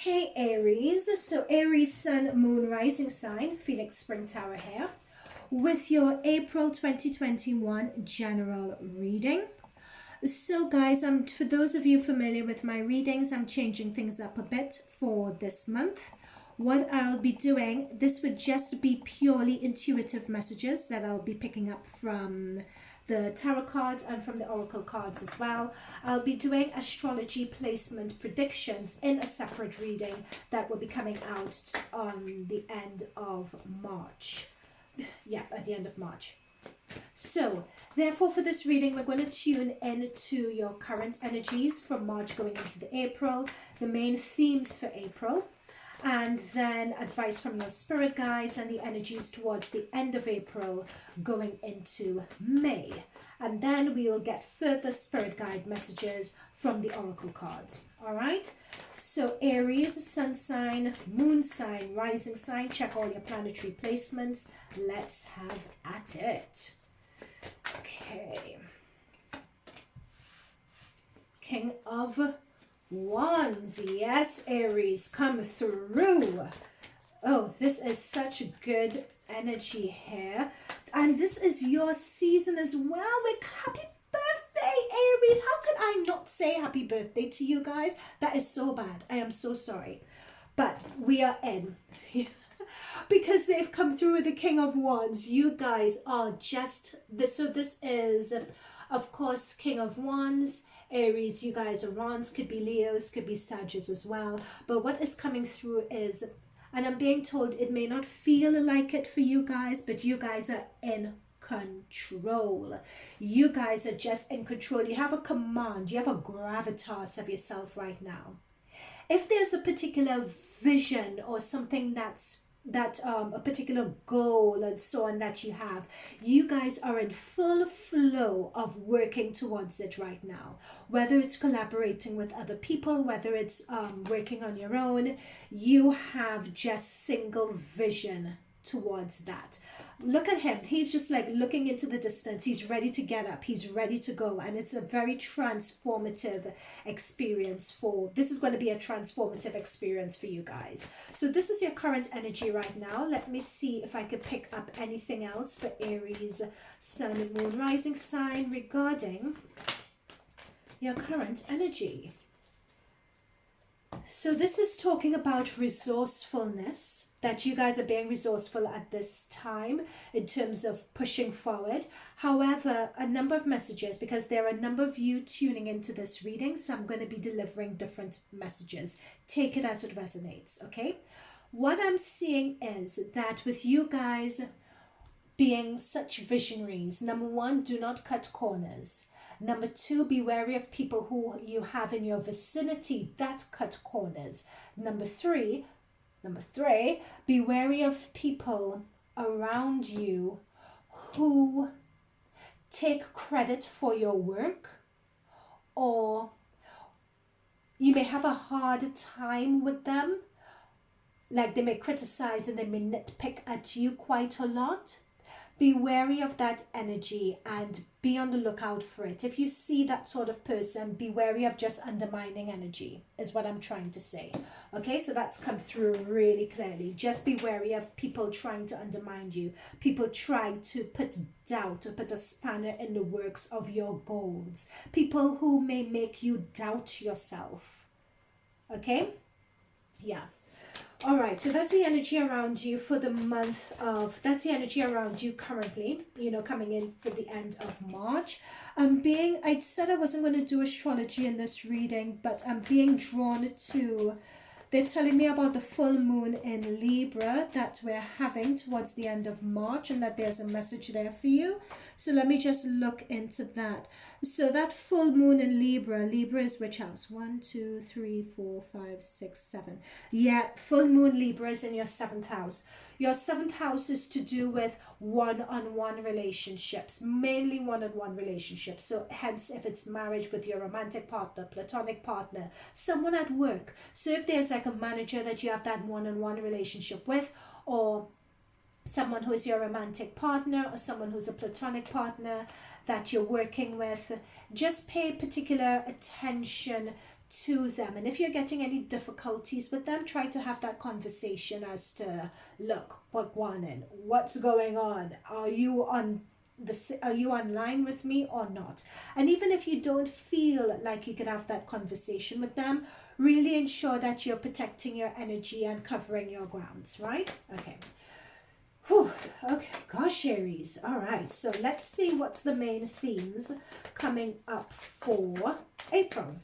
Hey Aries, so Aries Sun, Moon, Rising sign, Phoenix Spring Tower here with your April 2021 general reading. So guys, for those of you familiar with my readings, I'm changing things up a bit for this month. What I'll be doing, this would just be purely intuitive messages that I'll be picking up from the tarot cards and from the oracle cards as well. I'll be doing astrology placement predictions in a separate reading that will be coming out on the end of March. Yeah, at the end of March. So, therefore, for this reading, we're going to tune into your current energies from March going into the April, the main themes for April, and then advice from your spirit guides and the energies towards the end of April going into May. And then we will get further spirit guide messages from the oracle cards. All right? So Aries, sun sign, moon sign, rising sign, check all your planetary placements. Let's have at it. Okay. King of Wands. Yes, Aries, come through. Oh, this is such good energy here. And this is your season as well. Happy birthday, Aries. How could I not say happy birthday to you guys? That is so bad. I am so sorry. But we are in. Because they've come through with the King of Wands. You guys are just this. So this is, of course, King of Wands. Aries, you guys are Wands, could be Leos, could be Sagittarius as well. But what is coming through is, and I'm being told it may not feel like it for you guys, but you guys are in control. You guys are just in control. You have a command, you have a gravitas of yourself right now. If there's a particular vision or something a particular goal and so on that you have, you guys are in full flow of working towards it right now. Whether it's collaborating with other people, whether it's working on your own, you have just single vision towards that. Look at him. He's just like looking into the distance. He's ready to get up. He's ready to go. And it's a very transformative experience this is going to be a transformative experience for you guys. So this is your current energy right now. Let me see if I could pick up anything else for Aries, Sun, Moon, Rising sign regarding your current energy. So this is talking about resourcefulness, that you guys are being resourceful at this time in terms of pushing forward. However, a number of messages, because there are a number of you tuning into this reading, so I'm going to be delivering different messages. Take it as it resonates, okay? What I'm seeing is that with you guys being such visionaries, number one, do not cut corners. Number two, be wary of people who you have in your vicinity that cut corners. Number three, be wary of people around you who take credit for your work, or you may have a hard time with them. Like they may criticize and they may nitpick at you quite a lot. Be wary of that energy and be on the lookout for it. If you see that sort of person, be wary of just undermining energy, is what I'm trying to say. Okay, so that's come through really clearly. Just be wary of people trying to undermine you. People trying to put doubt or put a spanner in the works of your goals. People who may make you doubt yourself. Okay? Yeah. All right, so that's the energy around you for the month of, that's the energy around you currently, coming in for the end of March. I said I wasn't going to do astrology in this reading, but I'm being drawn to, they're telling me about the full moon in Libra that we're having towards the end of March, and that there's a message there for you. So let me just look into that. So that full moon in Libra is which house? 1, 2, 3, 4, 5, 6, 7. Yeah, full moon Libra is in your 7th house. Your 7th house is to do with one-on-one relationships, mainly one-on-one relationships. So hence, if it's marriage with your romantic partner, platonic partner, someone at work. So if there's like a manager that you have that one-on-one relationship with, or someone who is your romantic partner, or someone who's a platonic partner that you're working with, just pay particular attention to them. And if you're getting any difficulties with them, try to have that conversation as to, look, what's going on? Are you online with me or not? And even if you don't feel like you could have that conversation with them, really ensure that you're protecting your energy and covering your grounds, right? Okay. Whew. Okay, gosh, Aries. All right, so let's see what's the main themes coming up for April.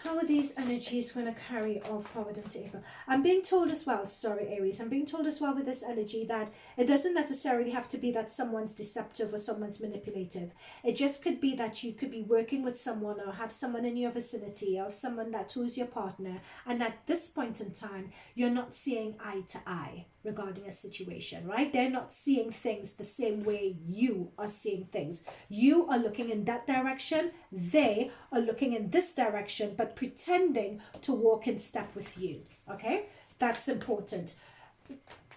How are these energies going to carry on forward into April? I'm being told as well, sorry, Aries, I'm being told as well with this energy that it doesn't necessarily have to be that someone's deceptive or someone's manipulative. It just could be that you could be working with someone or have someone in your vicinity or someone who's your partner, and at this point in time, you're not seeing eye to eye regarding a situation, right? They're not seeing things the same way you are seeing things. You are looking in that direction, they are looking in this direction, but pretending to walk in step with you, okay? That's important.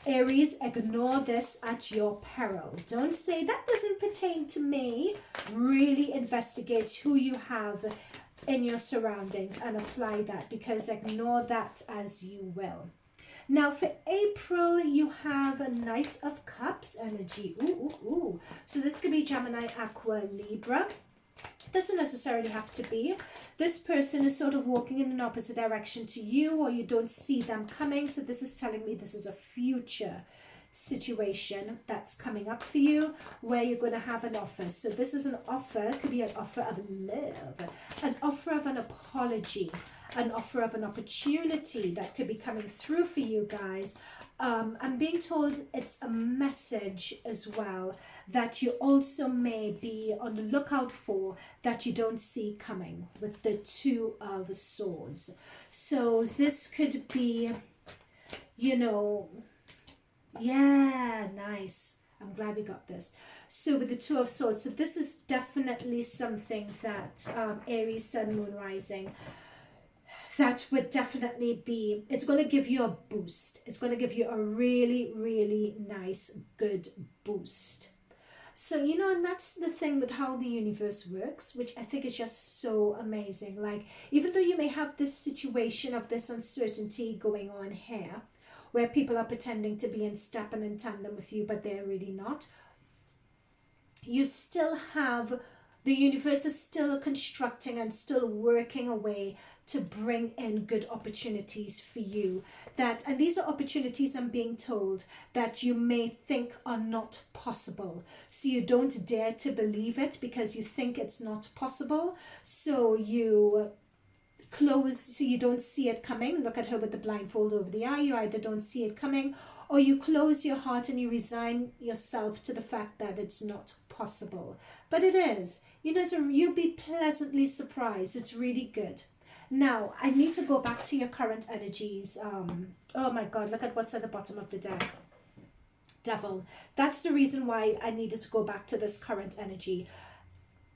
Aries, ignore this at your peril. Don't say, that doesn't pertain to me. Really investigate who you have in your surroundings and apply that, because ignore that as you will. Now for April, you have a Knight of Cups energy. Ooh. So this could be Gemini, Aqua, Libra. Doesn't necessarily have to be. This person is sort of walking in an opposite direction to you, or you don't see them coming. So this is telling me this is a future situation that's coming up for you where you're going to have an offer. So this is an offer, could be an offer of love, an offer of an apology, an offer of an opportunity that could be coming through for you guys. I'm being told it's a message as well that you also may be on the lookout for that you don't see coming with the Two of Swords. So this could be, you know, yeah, nice. I'm glad we got this. So with the Two of Swords, so this is definitely something that Aries, Sun, Moon, Rising, that would definitely be, it's going to give you a boost. It's going to give you a really, really nice, good boost. So, you know, and that's the thing with how the universe works, which I think is just so amazing. Like, even though you may have this situation of this uncertainty going on here, where people are pretending to be in step and in tandem with you, but they're really not, you still have, the universe is still constructing and still working away to bring in good opportunities for you. And these are opportunities, I'm being told, that you may think are not possible. So you don't dare to believe it because you think it's not possible. So you close, so you don't see it coming. Look at her with the blindfold over the eye. You either don't see it coming, or you close your heart and you resign yourself to the fact that it's not possible. But it is. You know, so you'll be pleasantly surprised. It's really good. Now, I need to go back to your current energies. Oh my God, look at what's at the bottom of the deck. Devil. That's the reason why I needed to go back to this current energy.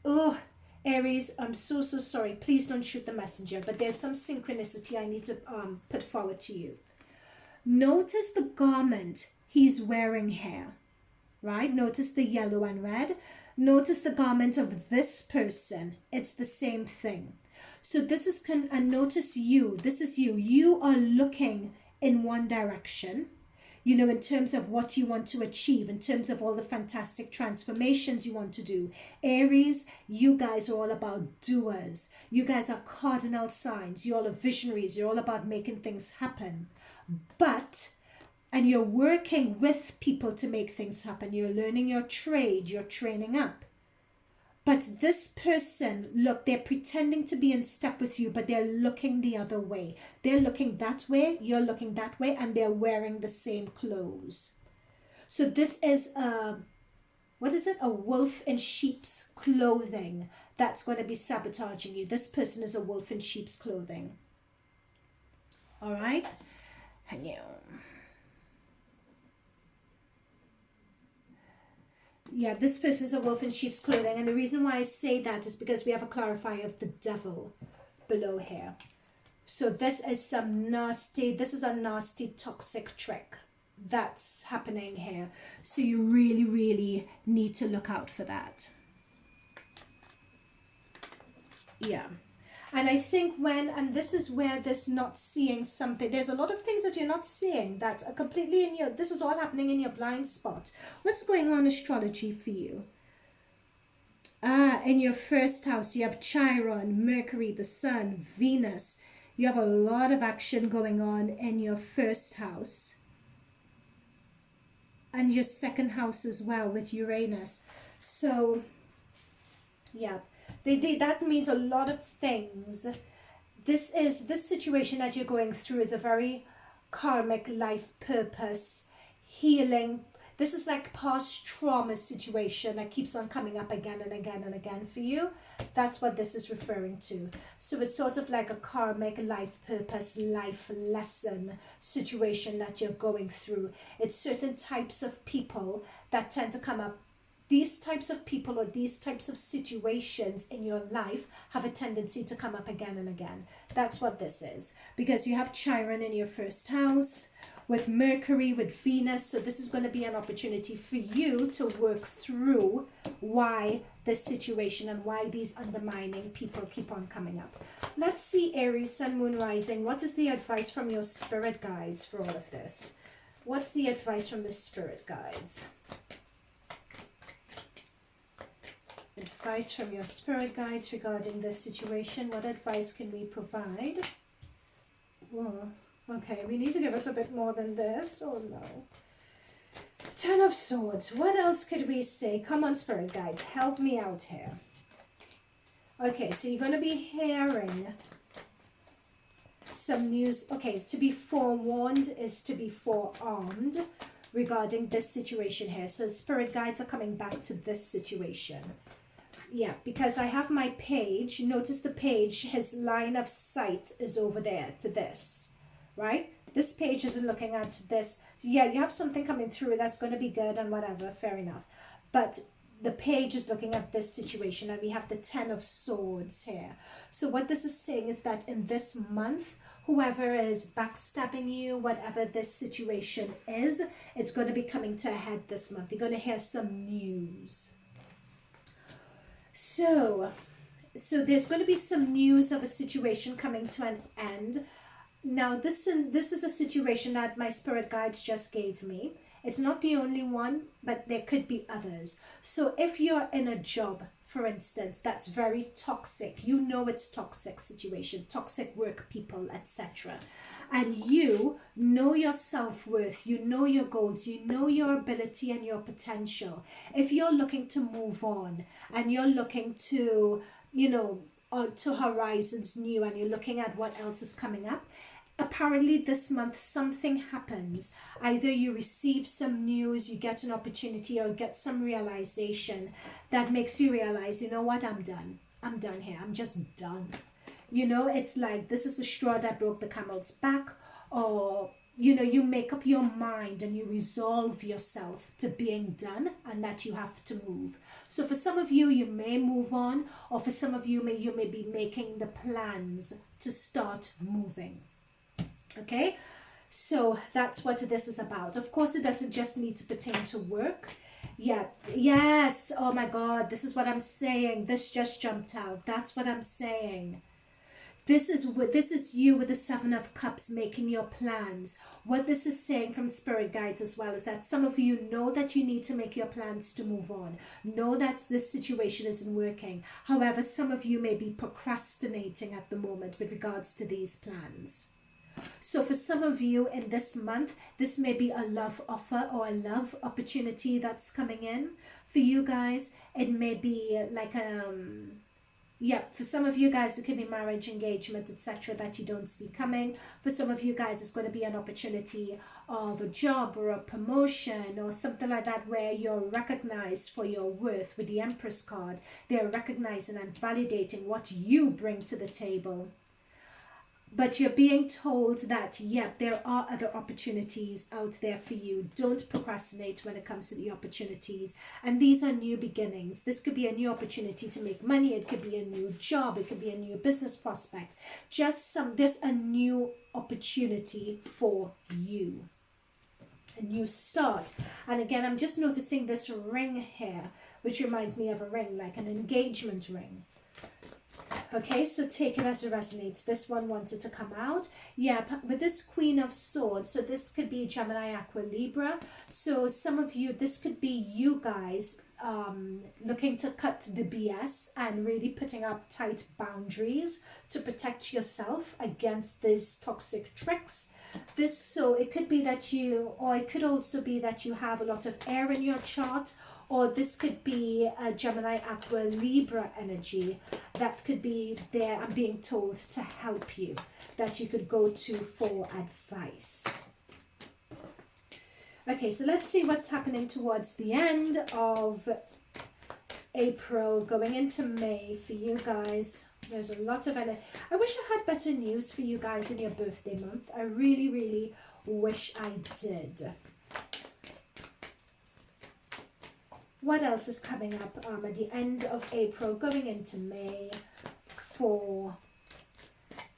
Oh, Aries, I'm so sorry. Please don't shoot the messenger, but there's some synchronicity I need to put forward to you. Notice the garment he's wearing here, right? Notice the yellow and red. Notice the garment of this person. It's the same thing. So this is, and notice you, this is you. You are looking in one direction, you know, in terms of what you want to achieve, in terms of all the fantastic transformations you want to do. Aries, you guys are all about doers. You guys are cardinal signs. You all are visionaries. You're all about making things happen. And you're working with people to make things happen. You're learning your trade. You're training up. But this person, look, they're pretending to be in step with you, but they're looking the other way. They're looking that way, you're looking that way, and they're wearing the same clothes. So this is a wolf in sheep's clothing that's going to be sabotaging you. This person is a wolf in sheep's clothing. All right? And you... Yeah, this person is a wolf in sheep's clothing. And the reason why I say that is because we have a clarifier of the devil below here. So this is a nasty, toxic trick that's happening here. So you really, really need to look out for that. Yeah. And I think and this is where this not seeing something, there's a lot of things that you're not seeing that are completely this is all happening in your blind spot. What's going on astrology for you? In your first house, you have Chiron, Mercury, the Sun, Venus. You have a lot of action going on in your first house. And your second house as well with Uranus. So, yeah, that means a lot of things. This situation that you're going through is a very karmic life purpose, healing. This is like past trauma situation that keeps on coming up again and again and again for you. That's what this is referring to. So it's sort of like a karmic life purpose, life lesson situation that you're going through. It's certain types of people that tend to come up. These types of people or these types of situations in your life have a tendency to come up again and again. That's what this is. Because you have Chiron in your first house, with Mercury, with Venus. So this is going to be an opportunity for you to work through why this situation and why these undermining people keep on coming up. Let's see, Aries, Sun, Moon, Rising. What is the advice from your spirit guides for all of this? What's the advice from the spirit guides? Advice from your spirit guides regarding this situation. What advice can we provide? Oh, okay, we need to give us a bit more than this. Oh no. Ten of Swords. What else could we say? Come on, spirit guides, help me out here. Okay, so you're going to be hearing some news. Okay, to be forewarned is to be forearmed regarding this situation here. So the spirit guides are coming back to this situation. Yeah, because I have my page. Notice the page, his line of sight is over there to this, right? This page isn't looking at this. Yeah, you have something coming through that's going to be good and whatever, fair enough. But the page is looking at this situation, and we have the Ten of Swords here. So what this is saying is that in this month, whoever is backstabbing you, whatever this situation is, it's going to be coming to a head this month. You're going to hear some news. So there's going to be some news of a situation coming to an end. Now, this is a situation that my spirit guides just gave me. It's not the only one, but there could be others. So if you're in a job, for instance, that's very toxic, you know it's toxic situation, toxic work people, etc. And you know your self-worth, you know your goals, you know your ability and your potential. If you're looking to move on and you're looking to, to horizons new, and you're looking at what else is coming up, apparently this month something happens. Either you receive some news, you get an opportunity, or get some realization that makes you realize, you know what, I'm done here, I'm just done. It's like this is the straw that broke the camel's back. Or you make up your mind and you resolve yourself to being done, and that you have to move. So for some of you, you may move on, or for some of you may be making the plans to start moving. Okay, so that's what this is about. Of course, it doesn't just need to pertain to work. Yeah, yes, oh my God, this is what I'm saying. This just jumped out. That's what I'm saying. This is you with the Seven of Cups making your plans. What this is saying from spirit guides as well is that some of you know that you need to make your plans to move on. Know that this situation isn't working. However, some of you may be procrastinating at the moment with regards to these plans. So for some of you in this month, this may be a love offer or a love opportunity that's coming in. For you guys, it may be like for some of you guys, it could be marriage, engagement, etc. that you don't see coming. For some of you guys, it's going to be an opportunity of a job or a promotion or something like that, where you're recognized for your worth. With the Empress card, they're recognizing and validating what you bring to the table. But you're being told that, there are other opportunities out there for you. Don't procrastinate when it comes to the opportunities. And these are new beginnings. This could be a new opportunity to make money. It could be a new job. It could be a new business prospect. There's a new opportunity for you. A new start. And again, I'm just noticing this ring here, which reminds me of a ring, like an engagement ring. Okay, so take it as it resonates. This one wanted to come out. Yeah, with this Queen of Swords, so this could be Gemini, Aqua, Libra. So some of you, this could be you guys looking to cut the BS and really putting up tight boundaries to protect yourself against these toxic tricks. So it could be that you, or it could also be that you have a lot of air in your chart, or this could be a Gemini, Aqua, Libra energy that could be there and being told to help you, that you could go to for advice. Okay, so let's see what's happening towards the end of April, going into May for you guys. There's a lot of energy. I wish I had better news for you guys in your birthday month. I really, really wish I did. What else is coming up at the end of April, going into May for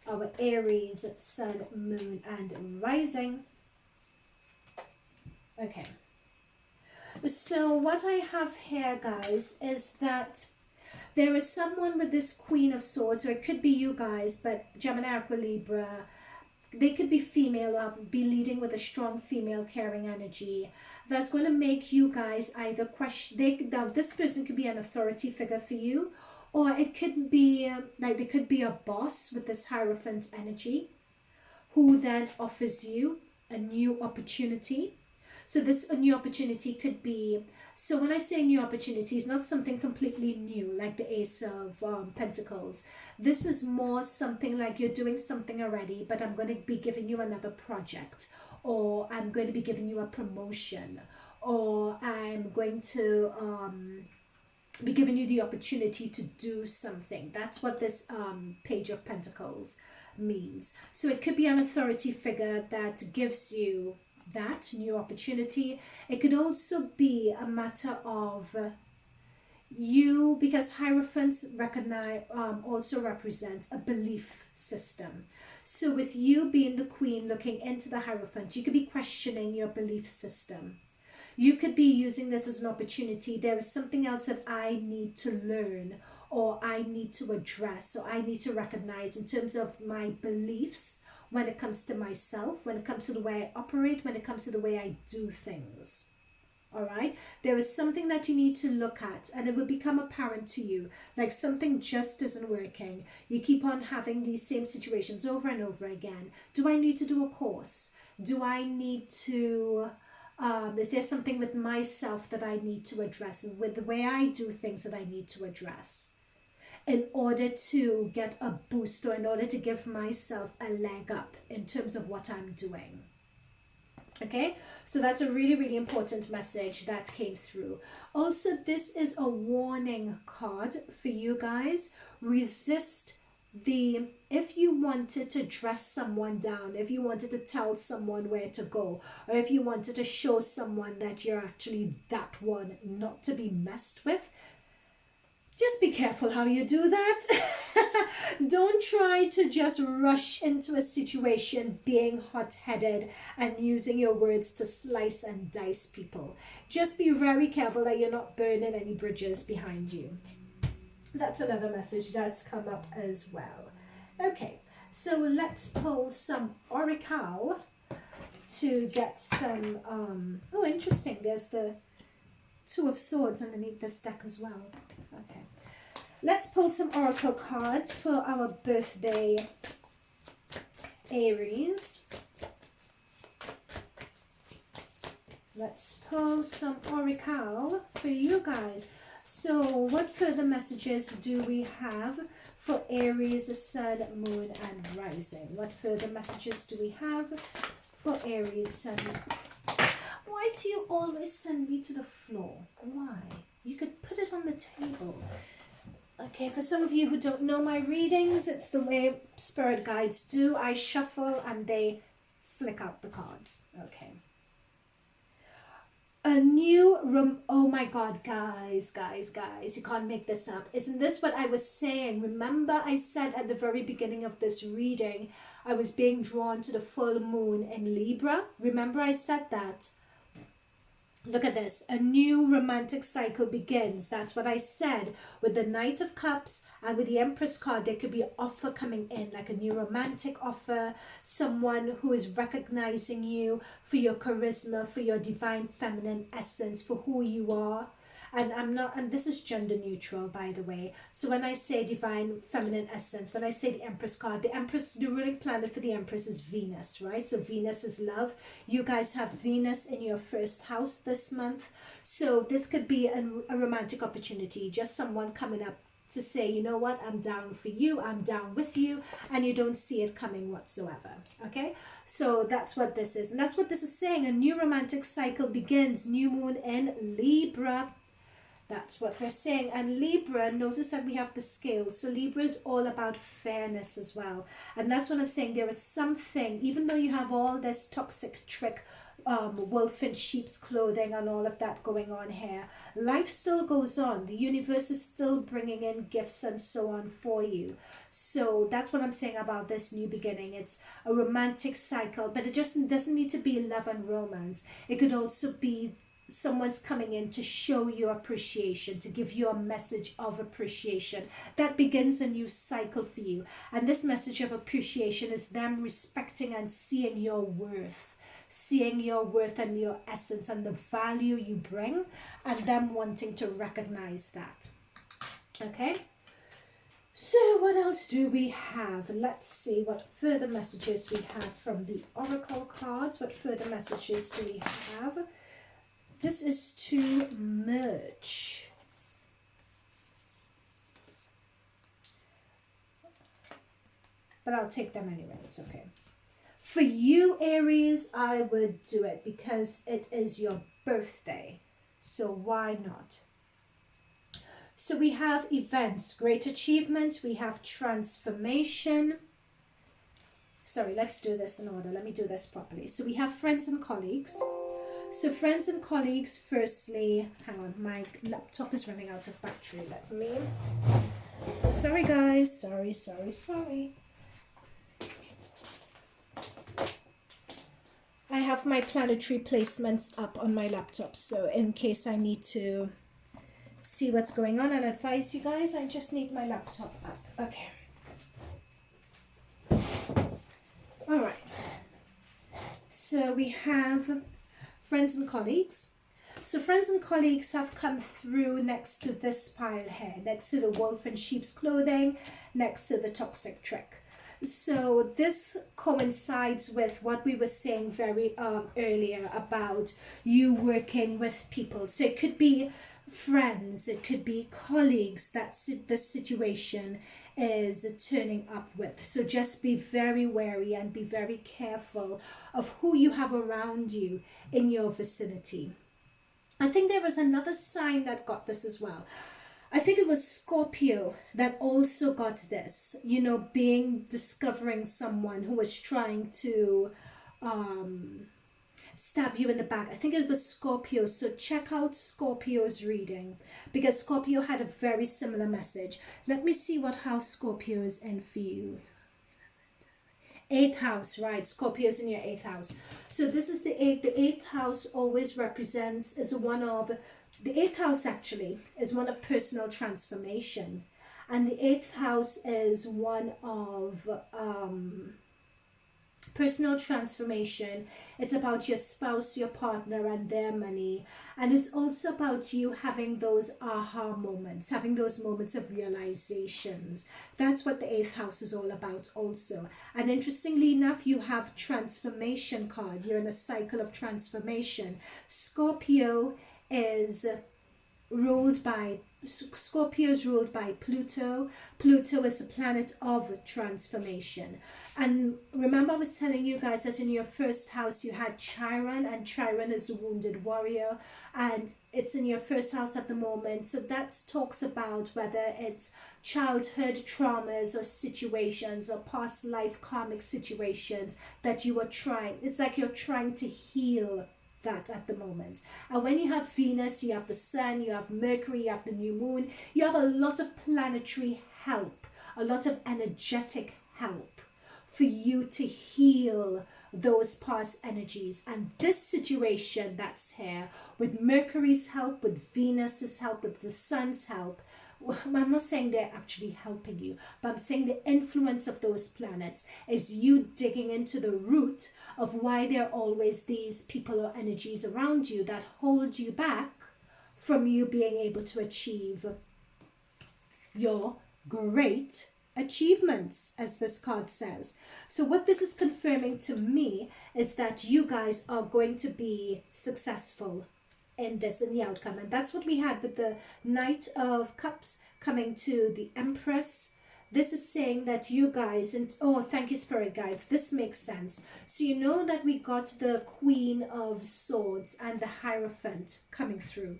our Aries, Sun, Moon, and Rising? Okay. So what I have here, guys, is that there is someone with this Queen of Swords, or it could be you guys, but Gemini, Aqua, Libra, they could be female, or be leading with a strong female caring energy. That's going to make you guys either question, now this person could be an authority figure for you, or it could be, like they could be a boss with this Hierophant energy, who then offers you a new opportunity. So this new opportunity could be, so when I say new opportunity, it's not something completely new, like the Ace of Pentacles. This is more something like you're doing something already, but I'm going to be giving you another project, or I'm going to be giving you a promotion, or I'm going to be giving you the opportunity to do something. That's what this Page of Pentacles means. So it could be an authority figure that gives you that new opportunity. It could also be a matter of you, because Hierophants recognize also represents a belief system. So with you being the Queen looking into the Hierophant, you could be questioning your belief system. You could be using this as an opportunity. There is something else that I need to learn, or I need to address, or I need to recognize in terms of my beliefs, when it comes to myself, when it comes to the way I operate, when it comes to the way I do things. All right, there is something that you need to look at, and it will become apparent to you, like something just isn't working. You keep on having these same situations over and over again. Do I need to do a course? Do I need to, is there something with myself that I need to address, with the way I do things that I need to address, in order to get a boost, or in order to give myself a leg up in terms of what I'm doing? Okay, so that's a really, really important message that came through. Also, this is a warning card for you guys. Resist the, if you wanted to dress someone down, if you wanted to tell someone where to go, or if you wanted to show someone that you're actually that one not to be messed with, just be careful how you do that. Don't try to just rush into a situation being hot-headed and using your words to slice and dice people. Just be very careful that you're not burning any bridges behind you. That's another message that's come up as well. Okay, so let's pull some oracle to get some, oh, interesting. There's the Two of Swords underneath this deck as well. Okay, let's pull some oracle cards for our birthday Aries. Let's pull some oracle for you guys. So what further messages do we have for Aries, Sun, Moon, and Rising? What further messages do we have for Aries, Sun? Why do you always send me to the floor? Why? You could put it on the table. Okay, for some of you who don't know my readings, it's the way spirit guides do. I shuffle and they flick out the cards. Okay. A new room. Oh my God, guys, you can't make this up. Isn't this what I was saying? Remember I said at the very beginning of this reading, I was being drawn to the full moon in Libra. Remember I said that? Look at this. A new romantic cycle begins. That's what I said. With the Knight of Cups and with the Empress card, there could be an offer coming in, like a new romantic offer. Someone who is recognizing you for your charisma, for your divine feminine essence, for who you are. And this is gender neutral, by the way. So when I say divine feminine essence, when I say the Empress card, the Empress, the ruling planet for the Empress is Venus, right? So Venus is love. You guys have Venus in your first house this month. So this could be a romantic opportunity, just someone coming up to say, you know what, I'm down for you, I'm down with you, and you don't see it coming whatsoever. Okay, so that's what this is, and that's what this is saying. A new romantic cycle begins. New moon in Libra. That's what we're saying. And Libra, notice that we have the scales. So Libra is all about fairness as well. And that's what I'm saying. There is something, even though you have all this toxic trick, wolf in sheep's clothing and all of that going on here, life still goes on. The universe is still bringing in gifts and so on for you. So that's what I'm saying about this new beginning. It's a romantic cycle, but it just doesn't need to be love and romance. It could also be someone's coming in to show you appreciation, to give you a message of appreciation. That begins a new cycle for you. And this message of appreciation is them respecting and seeing your worth. Seeing your worth and your essence and the value you bring, and them wanting to recognize that. Okay? So what else do we have? Let's see what further messages we have from the Oracle cards. What further messages do we have? This is to merge. But I'll take them anyway, it's okay. For you, Aries, I would do it because it is your birthday. So why not? So we have events, great achievement. We have transformation. Sorry, let's do this in order. Let me do this properly. So we have friends and colleagues. So friends and colleagues, firstly, hang on, my laptop is running out of battery. Let me, sorry guys, sorry. I have my planetary placements up on my laptop, so in case I need to see what's going on and advise you guys, I just need my laptop up. Okay. All right. So we have friends and colleagues. So friends and colleagues have come through next to this pile here, next to the wolf in sheep's clothing, next to the toxic trick. So this coincides with what we were saying very earlier about you working with people. So it could be friends, it could be colleagues that the situation is turning up with. So just be very wary and be very careful of who you have around you in your vicinity. I think there was another sign that got this as well. I think it was Scorpio that also got this, you know, discovering someone who was trying to stab you in the back. I think it was Scorpio. So check out Scorpio's reading because Scorpio had a very similar message. Let me see what house Scorpio is in for you. 8th house, right? Scorpio's in your 8th house. So this is the 8th. The 8th house always represents, the 8th house actually is one of personal transformation. And the 8th house is one of personal transformation. It's about your spouse, your partner, and their money. And it's also about you having those aha moments, having those moments of realizations. That's what the 8th house is all about also. And interestingly enough, you have transformation card. You're in a cycle of transformation. Scorpio is ruled by Pluto. Pluto is a planet of transformation. And remember I was telling you guys that in your first house you had Chiron, and Chiron is a wounded warrior, and it's in your first house at the moment. So that talks about whether it's childhood traumas or situations or past life karmic situations that you are trying. It's like you're trying to heal that at the moment. And when you have Venus, you have the Sun, you have Mercury, you have the new moon, you have a lot of planetary help, a lot of energetic help for you to heal those past energies. And this situation that's here, with Mercury's help, with Venus's help, with the Sun's help, I'm not saying they're actually helping you, but I'm saying the influence of those planets is you digging into the root of why there are always these people or energies around you that hold you back from you being able to achieve your great achievements, as this card says. So what this is confirming to me is that you guys are going to be successful in this, in the outcome. And that's what we had with the Knight of Cups coming to the Empress. This is saying that you guys, and oh, thank you, Spirit Guides, this makes sense. So you know that we got the Queen of Swords and the Hierophant coming through.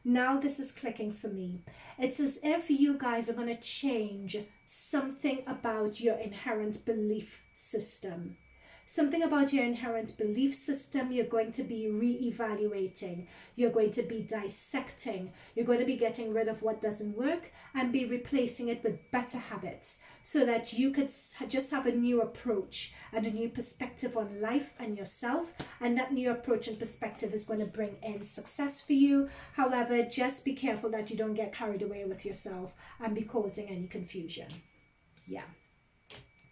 Now this is clicking for me. It's as if you guys are going to change something about your inherent belief system. Something about your inherent belief system you're going to be re-evaluating. You're going to be dissecting. You're going to be getting rid of what doesn't work and be replacing it with better habits so that you could just have a new approach and a new perspective on life and yourself. And that new approach and perspective is going to bring in success for you. However, just be careful that you don't get carried away with yourself and be causing any confusion. Yeah.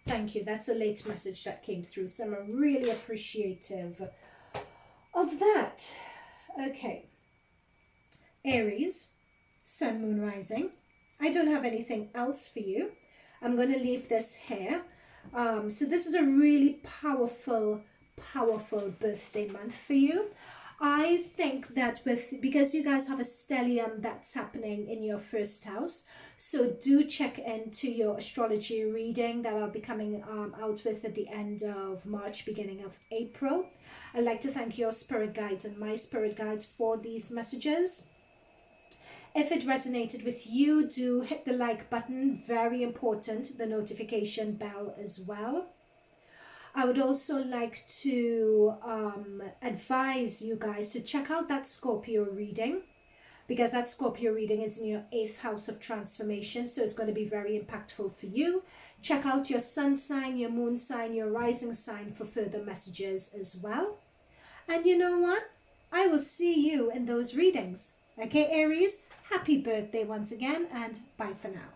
Thank you. That's a late message that came through, so I'm really appreciative of that. Okay. Aries, Sun, Moon, Rising. I don't have anything else for you. I'm going to leave this here. So this is a really powerful birthday month for you. I think that because you guys have a stellium that's happening in your first house, so do check into your astrology reading that I'll be coming out with at the end of March, beginning of April. I'd like to thank your spirit guides and my spirit guides for these messages. If it resonated with you, do hit the like button, very important, the notification bell as well. I would also like to advise you guys to check out that Scorpio reading, because that Scorpio reading is in your 8th house of transformation, so it's going to be very impactful for you. Check out your sun sign, your moon sign, your rising sign for further messages as well. And you know what? I will see you in those readings. Okay, Aries, happy birthday once again, and bye for now.